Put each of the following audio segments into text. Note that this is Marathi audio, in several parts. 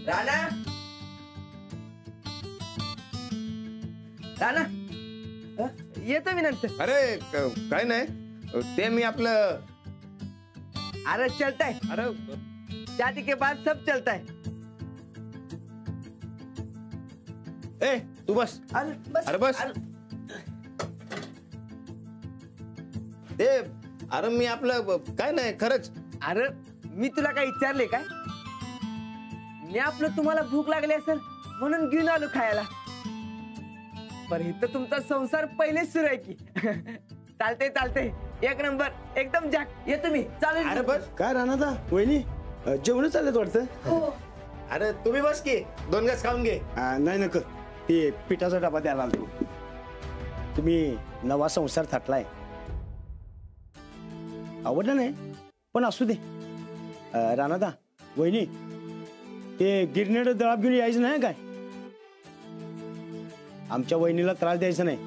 राणा राणा येतो मी नंतर। अरे काय नाही ते मी आपलं अरे चलता है, अरे शादी के बाद सब चलता है। ए तू बस। अरे बस ते अरे मी आपलं काय नाही खरंच। अरे मी तुला काय विचारले काय? मी आपलं तुम्हाला भूक लागली असेल म्हणून घेऊन आलो खायला, पर इथं तुमचा संसार पहिलेच सुरू आहे की। चालते चालते, एक नंबर, एकदम जाक। ये तुम्ही चालेल। अरे बस काय राहणार वहिनी जेवण चालत वाटतं? हो अरे तुम्ही बस की 2 घास खाऊन घे। नाही नको, ते पिठाचा डबा द्यायला आलो। तुम्ही नवा संसार थाटलाय, आवडलं नाही पण असू दे। राणादा वहिनी ते गिरनेड दळाप घेऊन यायचं नाही काय? आमच्या वहिनीला त्रास द्यायचा नाही,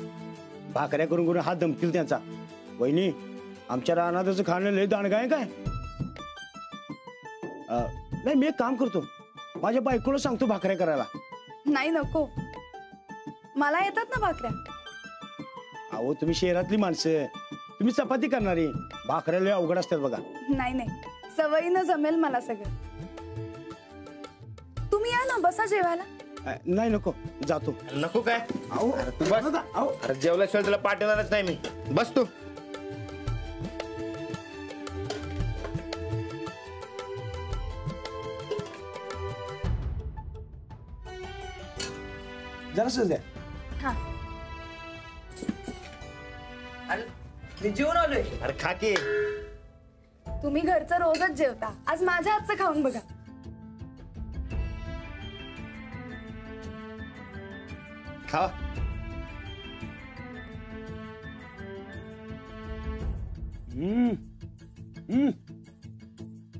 भाकऱ्या करून करून हात दमतील त्यांचा। वहिनी आमच्या रानादाचं खाणं लय दांडगा आहे काय? नाही मी एक काम करतो, माझ्या बायकोला सांगतो भाकऱ्या करायला। नाही नको, मला येतात ना भाकऱ्या। अहो तुम्ही शहरातली माणसं, तुम्ही चपाती करणारी, भाकऱ्या लय अवघड असतात बघा। नाही नाही, सवयीनं जमेल मला सगळं। तुम्ही या ना, बसा जेवायला। नाही नको, जातो। नको काय? अहो तू बस। अरे जेवल्याशिवाय तुला पाठवणारच नाही मी, बस तू। जरासं द्या। हा अरे मी जेवून आलोय। अरे खा की। तुम्ही घरचं रोजच जेवता, आज माझ्या हातचं खाऊन बघा। खा।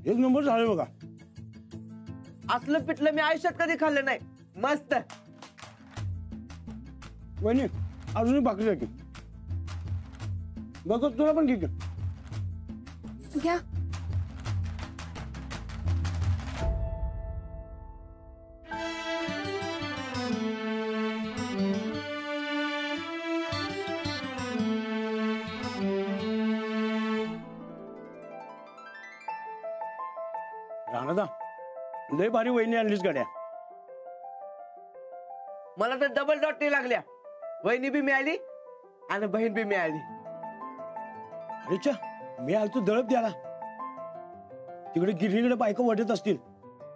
एक नंबर झालं बघा। असलं पिठलं मी आयुष्यात कधी खाल्लं नाही, मस्त। वहिनी अजूनही भाकरी आहे की? बघ तुला पण ठीक आहे। घ्या। राणादा लय भारी वहिनी आणलीस गाड्या। मला तर डबल डॉट लागल्या, वहिनी बी मिळाली आणि बहीण बी मिळाली। अरेच्या मी आलतो दळप द्याला, तिकडे गिरणीकडे बायका वाटत असतील,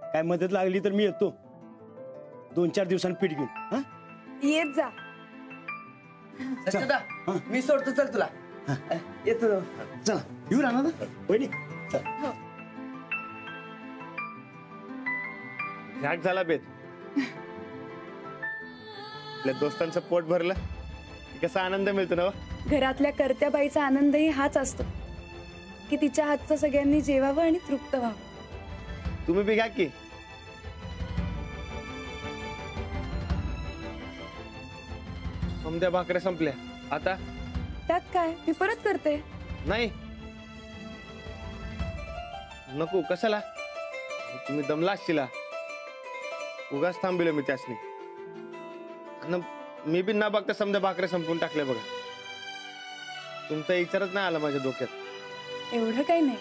काय मदत लागली तर मी येतो 2-4 दिवसांनी पीठ घेऊन। हा येत जा। सच्चदा मी सोडतो, चल तुला येतो। चला येऊ राणादा वहिनी चल। हो झाक झाला बेत। आपल्या दोस्तांचं पोट भरलं कसा आनंद मिळतो ना। घरातल्या करत्या बाईचा आनंदही हाच असतो की तिच्या हातचं सगळ्यांनी जेवावं आणि तृप्त व्हावं। तुम्ही बी घ्या की। समद्या भाकऱ्या संपल्या आता। त्यात काय, मी परत करते। नाही नको, कशाला? तुम्ही दमला असशीला, उगाच थांबिलो मी त्यासनी। आणि मी बी ना बघता समजा भाकऱ्या संपून टाकल्या बघा। तुमचा विचारच नाही आला माझ्या डोक्यात। एवढं काही नाही,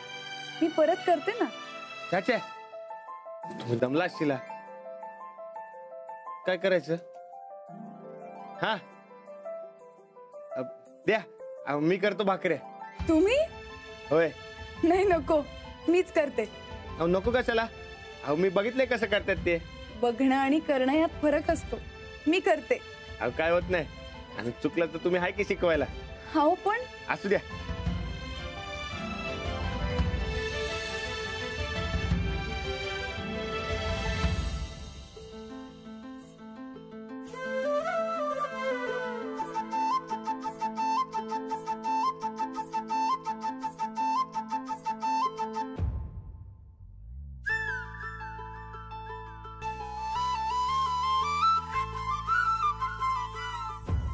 मी परत करते ना। चाचा तुम्ही दमला असशीला, काय करायचं? हा द्या, मी करतो भाकऱ्या। तुम्ही? होय। नाही नको, मीच करते। अहो नको कशाला? अहो मी बघितलंय कसं करतात ते। बघणं आणि करणं यात फरक असतो, मी करते। अहो काय होत नाही, आणि चुकलं तर तुम्ही हाय की शिकवायला। हो पण असू द्या।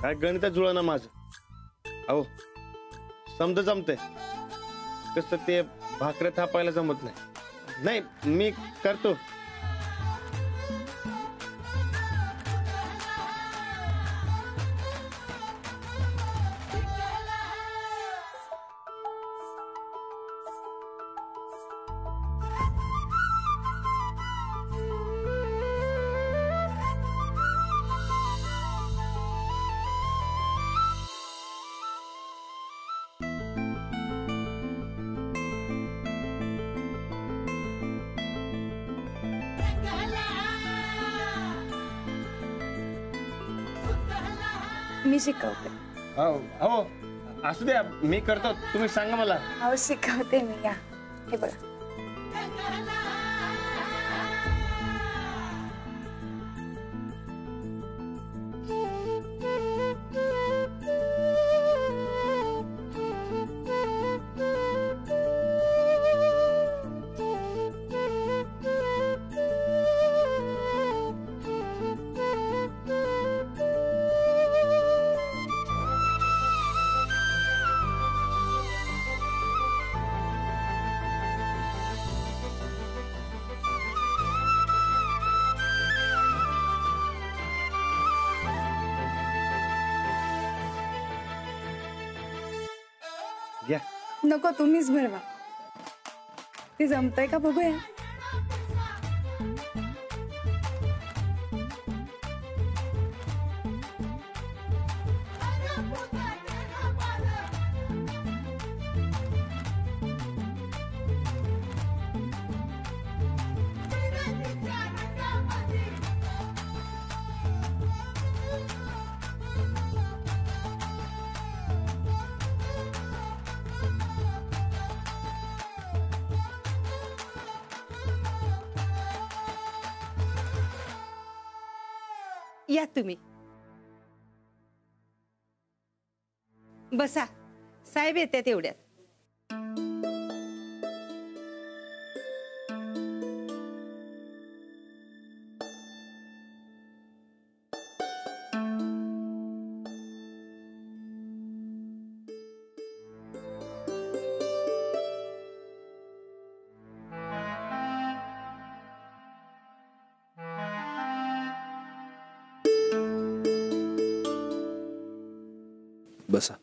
काय गणित जुळलं ना माझं। अहो समज जमते, कसं ते भाकऱ्या थापायला जमत नाही। नाही मी करतो। मी शिकवते. हो असू द्या, मी करतो, तुम्ही सांगा मला. अहो शिकवते मी. या हे बघा. घ्या. नको तुम्हीच भरवा. ते जमतंय का बघूया. या तुम्ही बसा. साहेब येतात एवढ्यात. बसा.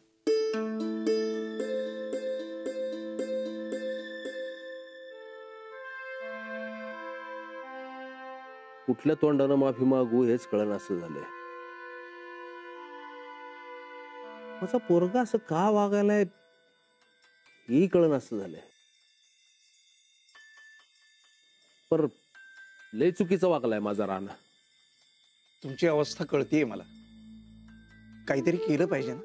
कुठल्या तोंडानं माफी मागू हेच कळण असं झालंय. माझा पोरगा असं का वागायलाय ही कळण असं झालंय. पर लय चुकीचं वागलाय माझा राणा. तुमची अवस्था कळतीये मला. काहीतरी केलं पाहिजे ना.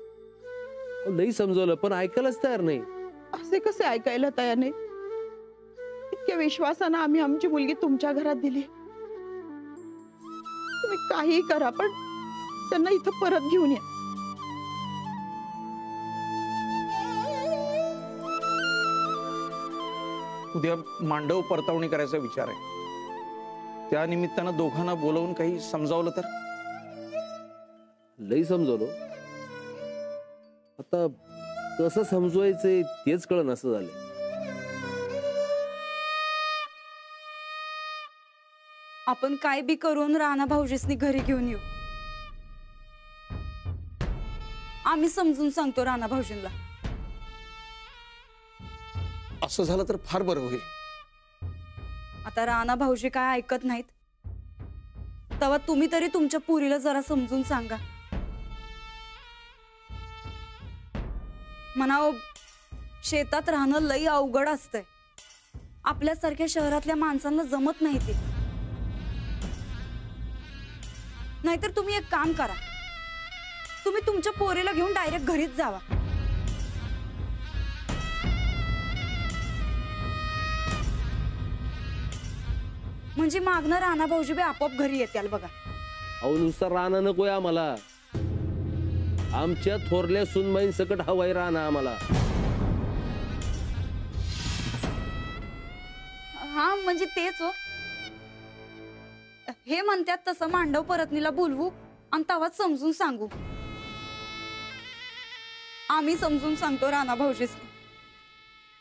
लई समजवलं पण ऐकायलाच तयार नाही. असे कसे ऐकायला तयार नाही? इतक्या विश्वासानं आम्ही आमची मुलगी तुमच्या घरात दिली. तुम्ही काही करा पण त्यांना इथं परत घेऊन या. उद्या मांडव परतावणी करायचा विचार आहे. त्या निमित्तानं दोघांना बोलवून काही समजावलं तर. लई समजवलो. आता कसं समजवायचंय तेच कळण असं झालंय. आपण काय बी करून राणा भाऊजीसनी घरी घेऊन येऊ. आम्ही समजून सांगतो राणा भाऊजींना. असं झालं तर फार बरं होईल. आता राणा भाऊजी काय ऐकत नाहीत तेव्हा तुम्ही तरी तुमच्या पुरीला जरा समजून सांगा. म्हणाव शेतात राहणं लई अवघड असतंय. आपल्यासारख्या शहरातल्या माणसांना जमत नाही ते. नाहीतर तुम्ही एक काम करा. तुम्ही तुमच्या पोरीला घेऊन डायरेक्ट घरीच जावा. म्हणजे मागणं राणा भाऊजी बी आपोआप घरी येतील बघा. अहो नुसतं राणा नकोय आम्हाला. आमच्या थोरल्या सुनबाईं सकट हवाय राणा आम्हाला. हा म्हणजे तेच हो. हे म्हणतात तसं मांडव परतनीला बोलवू आणि तवाच समजून सांगू. आम्ही समजून सांगतो राणा भाऊजीसनी.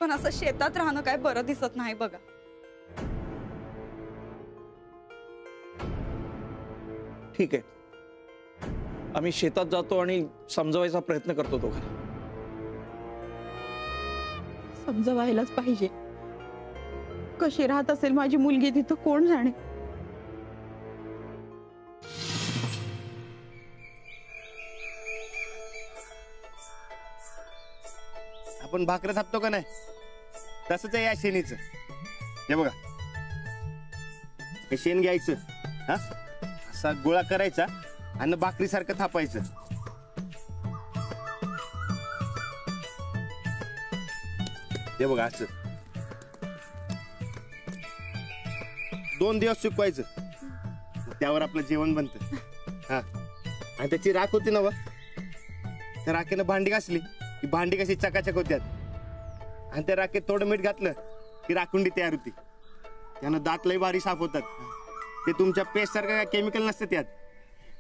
पण असं शेतात राहणं काय बरं दिसत नाही बघा. ठीक आहे. आम्ही शेतात जातो आणि समजवायचा प्रयत्न करतो दोघांना. समजवायलाच पाहिजे. कशी राहत असेल माझी मुलगी तिथं कोण जाणे. आपण भाकरं थापतो का नाही तसंच आहे या शेणीचं. हे बघा, हे शेण घ्यायचं, हा असा गोळा करायचा आणि भाकरी सारखं थापायचं. हे बघा असं 2 दिवस सुकवायचं, त्यावर आपलं जेवण बनतं. हा, आणि त्याची राख होती ना, त्या राखेनं भांडी घासली की भांडी कशी चकाचक होत्यात, आणि त्या राखेत थोडं मीठ घातलं की राखुंडी तयार होती. त्यानं दात लई भारी साफ होतात. ते तुमच्या पेस्ट सारखं काय केमिकल नसतं त्यात.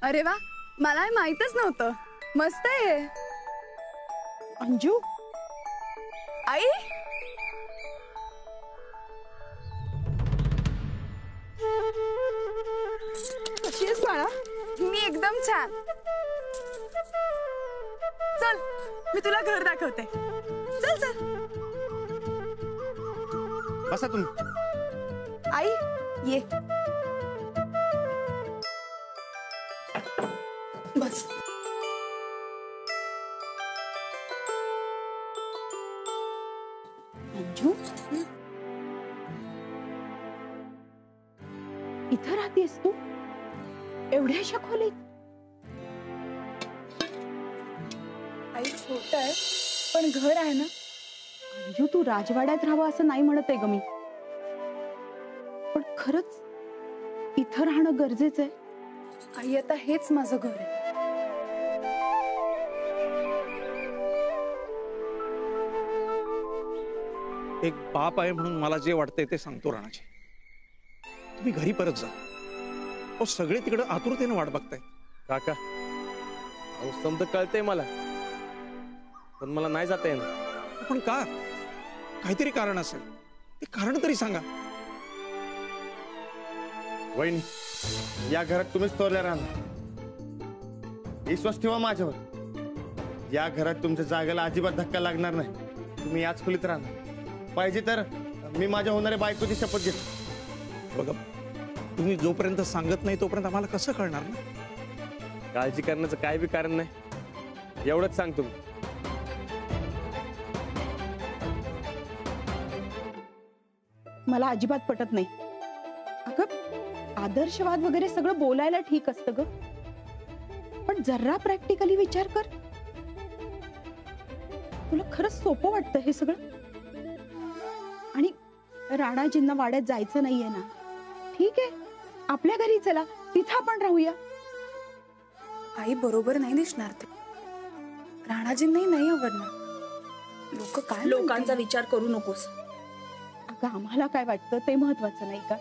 अरे वा, मला हे माहीतच नव्हतं. मस्त आहे हे. अंजू, आई, कशी आहेस बाळा? मी एकदम छान. चल, मी तुला घर दाखवते. चल चल. बसा तुम्ही. आई, ये. बस. अंजू, इथं राहतेस तू एवढ्याशा खोलीत? आई, छोट आहे पण घर आहे ना. अंजू, तू राजवाड्यात राहावं असं नाही म्हणत आहे ग मी, पण खरंच इथं राहणं गरजेचं आहे. आई, आता हेच माझं घर आहे. एक बाप आहे म्हणून मला जे वाटतंय ते सांगतो राणाजी. तुम्ही घरी परत जा. अहो सगळे तिकडे आतुरतेने वाट बघताय. काका, अहो समज कळतंय मला, पण मला नाही जाता येणार. पण का? काहीतरी कारण असेल, ते कारण तरी सांगा. वहिनी, या घरात तुम्हीच थोरल्या राहणार. विश्वास ठेवा माझ्यावर. या घरात तुमच्या जागेला अजिबात धक्का लागणार नाही. तुम्ही याच खोलीत राहणार. पाहिजे तर मी माझ्या होणाऱ्या बायकोची शपथ घेतो. बघा, तुम्ही जोपर्यंत सांगत नाही तोपर्यंत आम्हाला कसं कळणार ना? काळजी करण्याचं काय बी कारण नाही, एवढंच सांगतो मी. मला अजिबात पटत नाही. अगं, आदर्शवाद वगैरे सगळं बोलायला ठीक असतं ग, पण जरा प्रॅक्टिकली विचार कर. तुला खरंच सोपं वाटतं हे सगळं? आणि राणाजींना वाड्यात जायचं नाहीये ना? ठीक आहे, आपल्या घरी चला, तिथं आपण राहूया. आई, बरोबर नाही दिसणार ते. राणाजींनाही नाही आवडणार. लोक काय लोकांचा विचार करू नकोस. अगं, आम्हाला काय वाटतं ते महत्वाचं नाही का?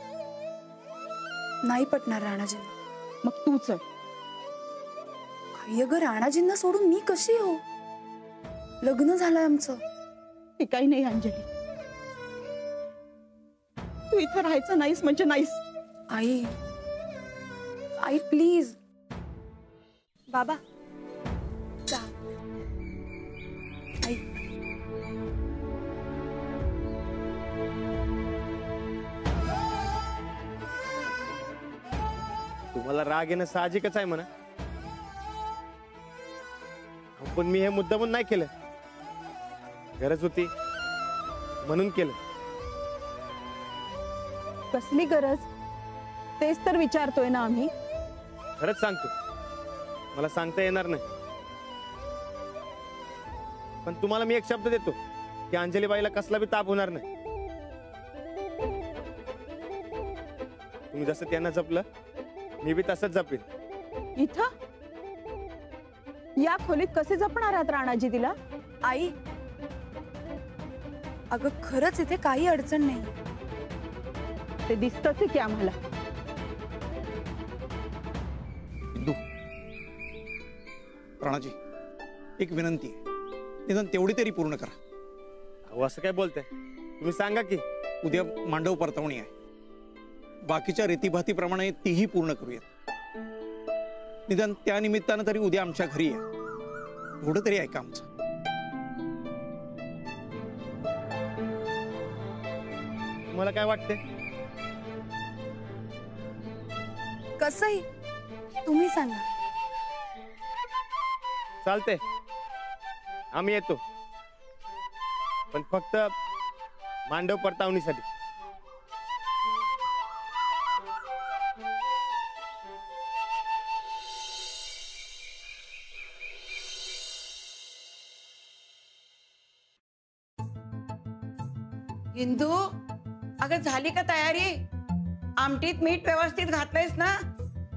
नाही पटणार राणाजींना. मग तू चल. आई, अगं राणाजींना सोडून मी कशी हो? लग्न झालंय आमचं. हे काही नाही अंजली, तू इथं राहायचं नाहीस म्हणजे नाहीस. आई, आई प्लीज. बाबा, जा. आई, तुम्हाला राग येणं साहजिकच आहे म्हणा, पण मी हे मुद्दामून नाही केलं. गरज होती म्हणून केलं. कसली गरज? तेच तर विचारतोय ना आम्ही. खरंच सांगतो, मला सांगता येणार नाही, पण तुम्हाला मी एक शब्द देतो की अंजलीबाईला कसला बी ताप होणार नाही. तुम्ही जसं त्यांना जपलं, मी बी तसंच जपेन. इथं या खोलीत कसे जपणार आहात राणाजी तिला? आई, अगं खरंच इथे काही अडचण नाही. ते दिसतच आहे की आम्हाला. इंदू, राणाजी, एक विनंती आहे, निदान तेवढी तरी पूर्ण करा. अहो असं काय बोलताय तुम्ही? सांगा की. उद्या मांडव परतवणी आहे. बाकीच्या रीतीभातीप्रमाणे तीही पूर्ण करूयात. निदान त्या निमित्तानं तरी उद्या आमच्या घरी या. एवढं तरी ऐका आमचं. तुम्हाला काय वाटते? कसंही तुम्ही सांगा. चालते, आम्ही येतो, पण फक्त मांडव परतावणीसाठी. इंदू, अगं झाली का तयारी? आमटीत मीठ व्यवस्थित घातलंयस ना?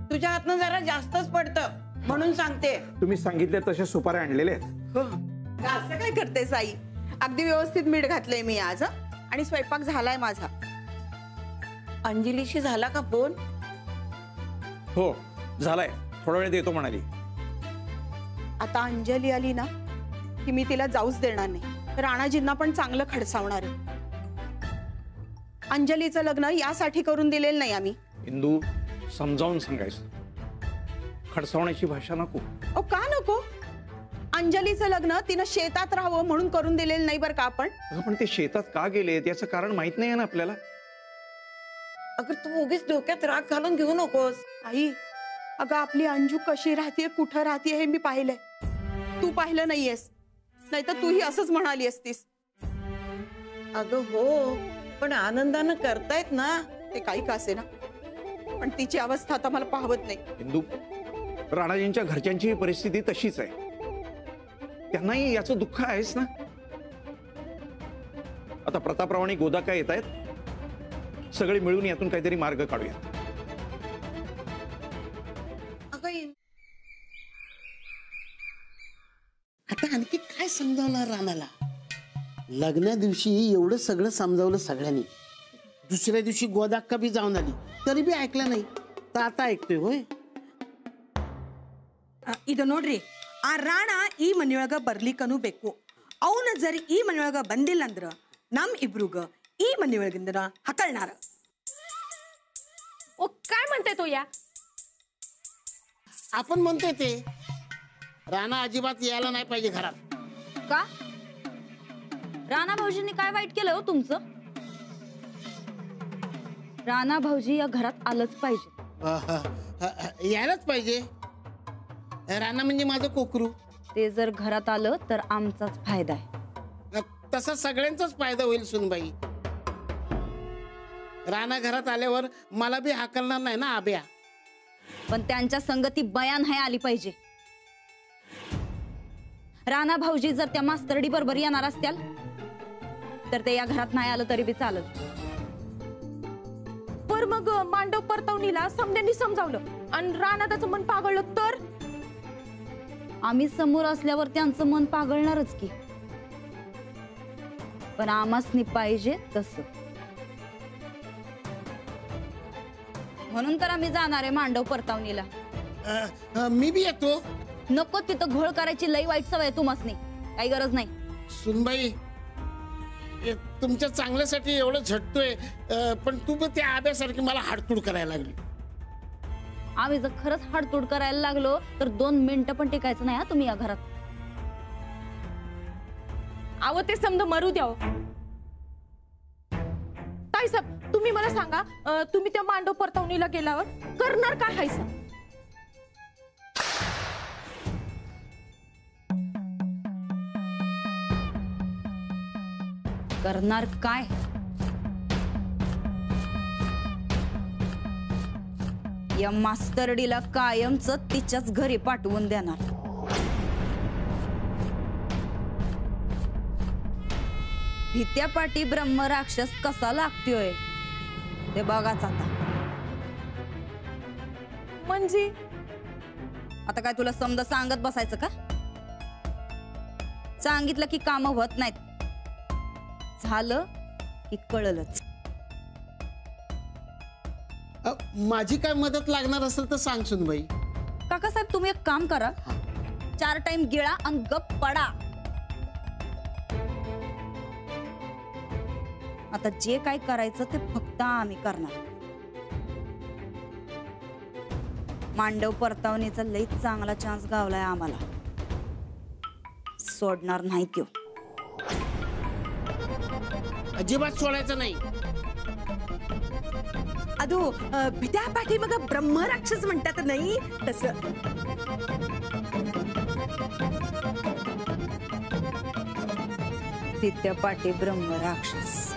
तुझ्या हातनं जरा जास्तच पडतं म्हणून सांगते. तुम्ही सांगितले तसे सुपाऱ्या आणलेले आहेत. असं काय करतेस आई? अगदी व्यवस्थित मीठ घातलंय मी आज हं? आणि स्वयंपाक झालाय माझा. अंजलीशी झाला का फोन? हो झालाय, थोडा वेळ देतो म्हणाली. आता अंजली आली ना की मी तिला जाऊच देणार नाही. राणाजींना पण चांगलं खडसावणार आहे. अंजलीचं लग्न यासाठी करून दिलेलं नाही आम्ही. इंदू, समजावून सांगायचं, खडसावण्याची भाषा नको. ओ का नको? अंजलीचं लग्न तिनं शेतात राहावं म्हणून करून दिलेलं नाही बरं का आपण. अगं पण ते शेतात का गेले याचं कारण माहित नाही ना आपल्याला. अगं तू उगीच डोक्यात राग घालून घेऊ नकोस. आई, अगं आपली अंजू कशी राहतीये, कुठं राहतीये हे मी पाहिलंय. तू पाहिलं नाहीयेस, नाहीतर तूही असंच म्हणाली असतीस. अगं हो, पण आनंदानं करतायत ना. ते काही का असे ना, पण तिची अवस्था आता मला पाहवत नाही. इंदू, राणाजींच्या घरच्यांची परिस्थिती तशीच आहे. त्यांनाही याचं दुःख आहेच ना. आता प्रतापराव आणि गोदा काय येत आहेत, सगळे मिळून यातून काहीतरी मार्ग काढूया. आता आणखी काय समजावणार राणाला? लग्ना दिवशी एवढं सगळं समजावलं सगळ्यांनी. दुसऱ्या दिवशी गोदाक्का बी जाऊन आली तरी बी ऐकलं नाही. तर आता ऐकतोय होय? ಇದು ನೋಡ್ರಿ, ಆ ರಾಣ ಈ ಮನೆಯೊಳಗ ಬರ್ಲಿಕ್ಕನು ಬೇಕು. ಅವನ ಜರಿ ಈ ಮನೆಯೊಳಗ ಬಂದಿಲ್ಲ ಅಂದ್ರ ನಮ್ ಇಬ್ರುಗ ಈ ಮನೆಯೊಳಗಿಂದ ಹಕಳ್ನಾರ. ओ काय म्हणते तो या? आपण म्हणतोय ते राणा अजिबात यायला नाही पाहिजे घरात. का? राणा भाऊजींनी काय वाईट केलं हो तुमचं? राणा भाऊजी या घरात आलंच पाहिजे. यायलाच पाहिजे. राणा म्हणजे माझं कोकरू. ते जर घरात आलं तर आमचाच फायदा आहे. तसा सगळ्यांचाच फायदा होईल सुनबाई. राणा घरात आल्यावर मला बी हाकलणार नाही ना आब्या. पण त्यांच्या संगती बयान आहे आली पाहिजे. राणा भाऊजी जर त्या मास्तरडी बरोबर येणार असत्याल तर ते या घरात नाही आलं तरी बी चालत. पर मग मांडव परतवणीला समद्यांनी समजावलं आणि राणा त्याचं मन पागळलं तर? आम्ही समोर असल्यावर त्यांचं मन पागळणारच की. पण आमासनी पाहिजे तसं. म्हणून तर आम्ही जाणार आहे मांडव परतावणीला. मी बी येतो. नको, तिथं घोळ करायची लई वाईट सवय तुम्हासनी. काही गरज नाही. सुनबाई, तुमच्या चांगल्यासाठी एवढं झटतोय, पण तू पण त्या आब्यासारखी मला हाडतूड करायला लागली. आम्ही जर खरंच हाडतूड करायला लागलो तर 2 मिनिटं पण टिकायचं नाही हा तुम्ही या घरात. आव ते समज मरू द्याव. ताई साहेब, तुम्ही मला सांगा, तुम्ही त्या मांडव परतवणीला गेल्यावर करणार काय हाय? करणार काय? या मास्तरडीला कायमच तिच्याच घरी पाठवून देणार. भित्यापाटी ब्रह्म राक्षस कसा लागतोय ते बघाच आता. म्हणजे आता काय तुला समजा सांगत बसायचं का? सांगितलं की काम होत नाहीत. झालं की कळलंच. माझी काय मदत लागणार असेल तर सांग सुनबाई. काकासाहेब, तुम्ही एक काम करा, 4 टाइम गिळा आणि गप पडा. आता जे काय करायचं ते फक्त आम्ही करणार. मांडव परतावणीचा लई चांगला चान्स गावलाय आम्हाला. सोडणार नाही त्यो. अजिबात सोडायचं नाही. ಅದು ಭಿತ್ಯಾ ಪಾಠಿ ಮಗ ಬ್ರಹ್ಮ ರಾಕ್ಷಸ म्हणतात नाही तसं. भित्यापाटी ब्रह्म राक्षस.